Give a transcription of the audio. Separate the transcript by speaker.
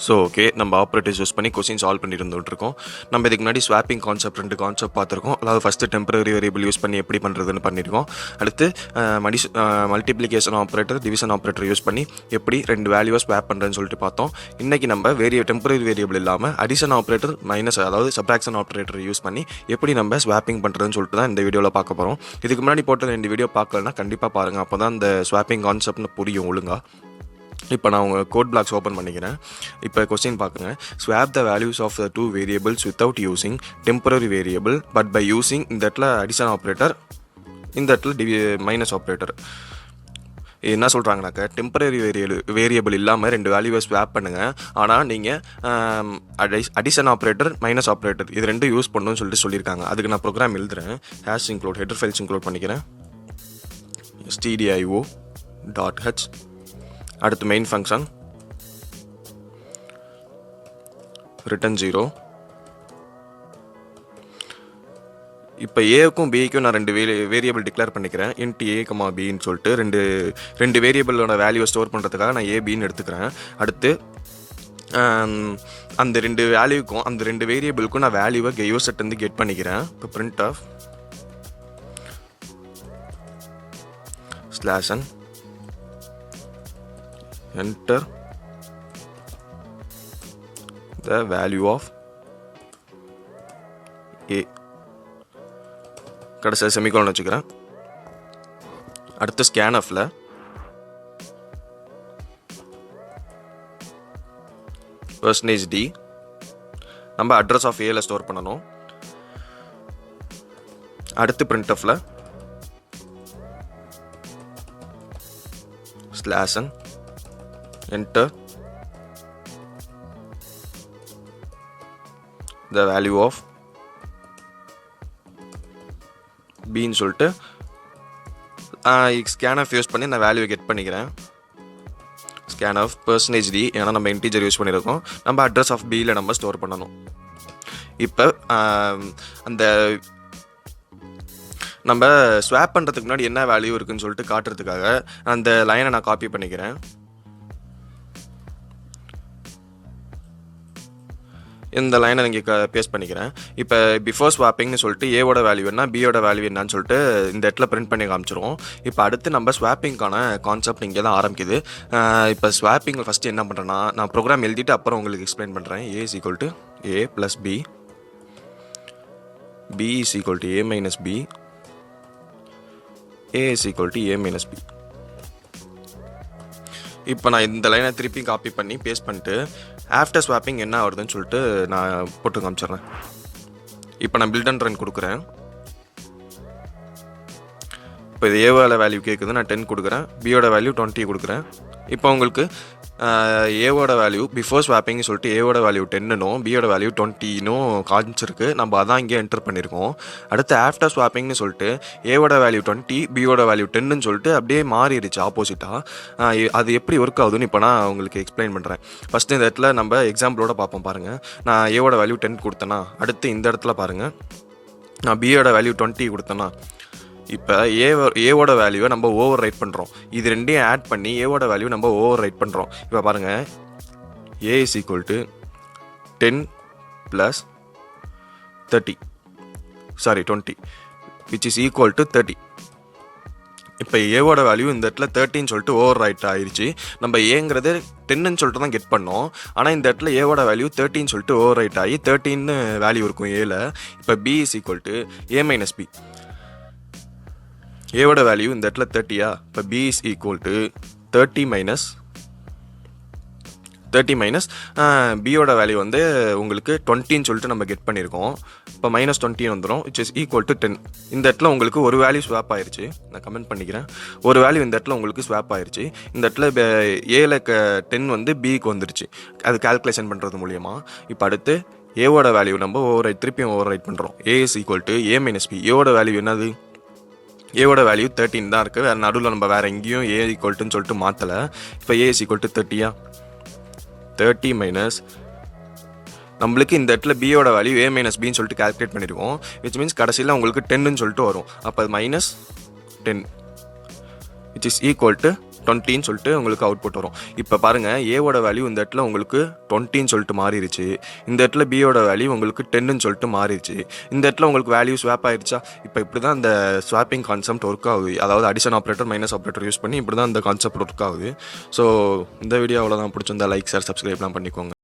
Speaker 1: So okay, நம்ம operators use பண்ணி question solve பண்ணிட்டு வந்துட்டுருக்கோம். நம்ம இதுக்கு முன்னாடி ஸ்வாப்பிங் கான்செப்ட் 2 கான்செப்ட் பார்த்துருக்கோம். அதாவது ஃபஸ்ட்டு டெம்பரரி வேரியபிள் யூஸ் பண்ணி எப்படி பண்ணுறதுன்னு பண்ணியிருக்கோம். அடுத்து multiplication operator, division operator use பண்ணி எப்படி 2 வேல்யூவை ஸ்வாப் பண்ணுறதுன்னு சொல்லிட்டு பார்த்தோம். இன்றைக்கி நம்ம டெம்பரரி வேரியபிள் இல்லாமல் அடிஷன் ஆப்ரேட்டர் அதாவது சப்ராக்ஷன் ஆப்ரேட்டர் யூஸ் பண்ணி எப்படி நம்ம ஸ்வாப்பிங் பண்ணுறதுன்னு சொல்லிட்டு தான் இந்த வீடியோவில் பார்க்க போகிறோம். இதுக்கு முன்னாடி போட்ட 2 வீடியோ பார்க்கலன்னா கண்டிப்பாக பாருங்கள். அப்போ தான் இந்த ஸ்வாப்பிங் கான்செப்ட்னு புரியும் ஒழுங்காக. இப்போ நான் உங்கள் கோட் பிளாக்ஸ் ஓப்பன் பண்ணிக்கிறேன். இப்போ கொஸ்டின் பார்க்குங்க. Swap the values of the 2 variables without using temporary variable but by using இந்த இடத்துல அடிஷன் ஆப்ரேட்டர், இந்த இடத்துல மைனஸ் ஆப்ரேட்டர். என்ன சொல்கிறாங்கனாக்கா, டெம்பரரி வேரியபிள் இல்லாமல் 2 வேல்யூவை ஸ்வாப் பண்ணுங்கள். ஆனால் நீங்கள் அடிஷன் ஆப்ரேட்டர், மைனஸ் ஆப்ரேட்டர் இது 2 யூஸ் பண்ணணும்னு சொல்லியிருக்காங்க. அதுக்கு நான் ப்ரோக்ராம் எழுதுகிறேன். Hash include header files include பண்ணிக்கிறேன். stdio.h. அடுத்து மெயின் ஃபங்க்ஷன் ரிட்டர்ன் 0. இப்போ ஏக்கும் பிக்கும் நான் 2 வேரியபிள் டிக்ளேர் பண்ணிக்கிறேன். இன்ட் a, பின்னு சொல்லிட்டு ரெண்டு வேரியபிளோட வேல்யூவை ஸ்டோர் பண்ணுறதுக்காக நான் ஏபின்னு எடுத்துக்கிறேன். அடுத்து அந்த 2 வேல்யூக்கும் அந்த 2 வேரியபிளுக்கும் நான் வேல்யூவை யூசர்ட் வந்து கெட் பண்ணிக்கிறேன். இப்போ printf /n enter the value of a. கடைசி செமிகோலன் வச்சுக்கிறேன். அடுத்து ஸ்கேன்எஃப்ல %d நம்ம அட்ரஸ் ஆஃப் ஏல ஸ்டோர் பண்ணணும். அடுத்து printfல /n enter the value of b ன்னு சொல்லிட்டு scanf யூஸ் பண்ணி நான் வேல்யூ கெட் பண்ணிக்கிறேன். scanf %d ஏன்னா நம்ம இன்டீஜர் யூஸ் பண்ணியிருக்கோம். நம்ம அட்ரஸ் ஆஃப் பியில் நம்ம ஸ்டோர் பண்ணணும். இப்போ அந்த நம்ம ஸ்வாப் பண்ணுறதுக்கு முன்னாடி என்ன வேல்யூ இருக்குன்னு சொல்லிட்டு காட்டுறதுக்காக அந்த லைனை நான் காப்பி பண்ணிக்கிறேன். இந்த லைனை இங்கே பேஸ்ட் பண்ணிக்கிறேன். இப்போ பிஃபோர் ஸ்வாப்பிங்னு சொல்லிட்டு ஏவோட வேல்யூ என்ன, பியோட வேல்யூ என்னன்னு சொல்லிட்டு இந்த இடத்துல பிரிண்ட் பண்ணி காமிச்சிருவோம். இப்போ அடுத்து நம்ம ஸ்வாப்பிங்கான கான்செப்ட் இங்கே தான் ஆரம்பிக்குது. இப்போ ஸ்வாப்பிங் ஃபஸ்ட்டு என்ன பண்ணுறேன்னா, நான் ப்ரோக்ராம் எழுதிட்டு அப்புறம் உங்களுக்கு எக்ஸ்பிளைன் பண்ணுறேன். a = a + b, b = a - b, a = a - b. இப்போ நான் இந்த லைனை திருப்பி காப்பி பண்ணி பேஸ்ட் பண்ணிட்டு ஆஃப்டர் ஸ்வாப்பிங் என்ன வருதுன்னு சொல்லிட்டு நான் போட்டு காமிச்சிட்றேன். இப்போ நான் பில்ட் அண்ட் ரன் கொடுக்குறேன். இப்போ இது ஏவோட வேல்யூ கேட்குது, நான் 10 கொடுக்குறேன். பியோட வேல்யூ 20 கொடுக்குறேன். இப்போ உங்களுக்கு ஏவோட வேல்யூ பிஃபோர் ஸ்வாப்பிங்னு சொல்லிட்டு ஏவோட வேல்யூ 10னும் பியோட வேல்யூ 20னும் காமிச்சிருக்கு. நம்ம அதான் இங்கே என்டர் பண்ணியிருக்கோம். அடுத்து ஆஃப்டர் ஸ்வாப்பிங்னு சொல்லிட்டு ஏவோட வேல்யூ 20, பியோட வேல்யூ 10ன்னு சொல்லிட்டு அப்படியே மாறிடுச்சு ஆப்போசிட்டாக. அது எப்படி ஒர்க் ஆகுதுன்னு இப்போ நான் உங்களுக்கு எக்ஸ்பிளைன் பண்ணுறேன். ஃபஸ்ட்டு இந்த இடத்துல நம்ம எக்ஸாம்பிளோட பார்ப்போம். பாருங்கள், நான் ஏவோட வேல்யூ 10 கொடுத்தேன்னா, அடுத்து இந்த இடத்துல பாருங்கள் நான் பியோட வேல்யூ 20 கொடுத்தேன்னா, இப்போ ஏவோட வேல்யூவை நம்ம ஓவர் ரைட் பண்ணுறோம். இது ரெண்டையும் ஆட் பண்ணி ஏவோட வேல்யூ நம்ம ஓவர் ரைட் பண்ணுறோம். இப்போ பாருங்கள், a = 10 + 20 which is equal to 30. இப்போ ஏவோட வேல்யூ இந்த இடத்துல 30ன்னு சொல்லிட்டு ஓவர் ரைட் ஆயிடுச்சு. நம்ம ஏங்கிறது 10ன்னு சொல்லிட்டு தான் கெட் பண்ணோம். ஆனால் இந்த இடத்துல ஏவோட வேல்யூ 30ன்னு சொல்லிட்டு ஓவர் ரைட் ஆகி 13ன்னு வேல்யூ இருக்கும் ஏல. இப்போ b = a - b. ஏவோட வேல்யூ இந்த இடத்துல 30யா, இப்போ b = 30 - பியோட வேல்யூ வந்து உங்களுக்கு 20ன்னு சொல்லிட்டு நம்ம கெட் பண்ணியிருக்கோம். இப்போ -20 வந்துடும், which is equal to 10. இந்த இடத்துல உங்களுக்கு ஒரு வேல்யூ ஸ்வாப் ஆயிடுச்சு. நான் கமெண்ட் பண்ணிக்கிறேன். ஒரு வேல்யூ இந்த இடத்துல உங்களுக்கு ஸ்வாப் ஆயிடுச்சு. இந்த இடத்துல ஏல 10 வந்து பிக்கு வந்துடுச்சு. அது கால்குலேஷன் பண்ணுறது மூலியமா. இப்போ அடுத்து ஏவோட வேல்யூ நம்ம திருப்பியும் ஓவர் ரைட் பண்ணுறோம். a = a - b. ஏவோட வேல்யூ என்னது, ஏவோட வேல்யூ 13 தான் இருக்குது. வேறு நடுவில் நம்ம வேறு எங்கேயும் a = சொல்லிட்டு மாற்றலை. இப்போ a = 30யா, 30 நம்மளுக்கு இந்த இடத்துல பியோட வேல்யூ a - bன்னு சொல்லிட்டு கால்குலேட் பண்ணியிருக்கோம். விச் மீன்ஸ் கடைசியில் உங்களுக்கு 10ன்னு சொல்லிட்டு வரும். அப்போ -10 which is equal to 20ன்னு சொல்லிட்டு உங்களுக்கு அவுட்புட் வரும். இப்போ பாருங்கள், ஏவோட வேல்யூ இந்த இடத்துல உங்களுக்கு 20ன்னு சொல்லிட்டு மாறிடுச்சு. இந்த இடத்துல பியோட வேல்யூ உங்களுக்கு 10ன்னு சொல்லிட்டு மாறிடுச்சு. இந்த இடத்துல உங்களுக்கு வேல்யூ ஸ்வாப் ஆயிடுச்சா? இப்போ இப்படி தான் இந்த ஸ்வாப்பிங் கான்செப்ட் ஒர்க் ஆகுது. அதாவது addition operator minus operator use பண்ணி இப்படி தான் இந்த கான்செப்ட் ஒர்க் ஆகுது. ஸோ இந்த வீடியோ அவ்வளோதான். பிடிச்சிருந்தா லைக், ஷேர், சப்ஸ்கிரைப்லாம் பண்ணிக்கோங்க.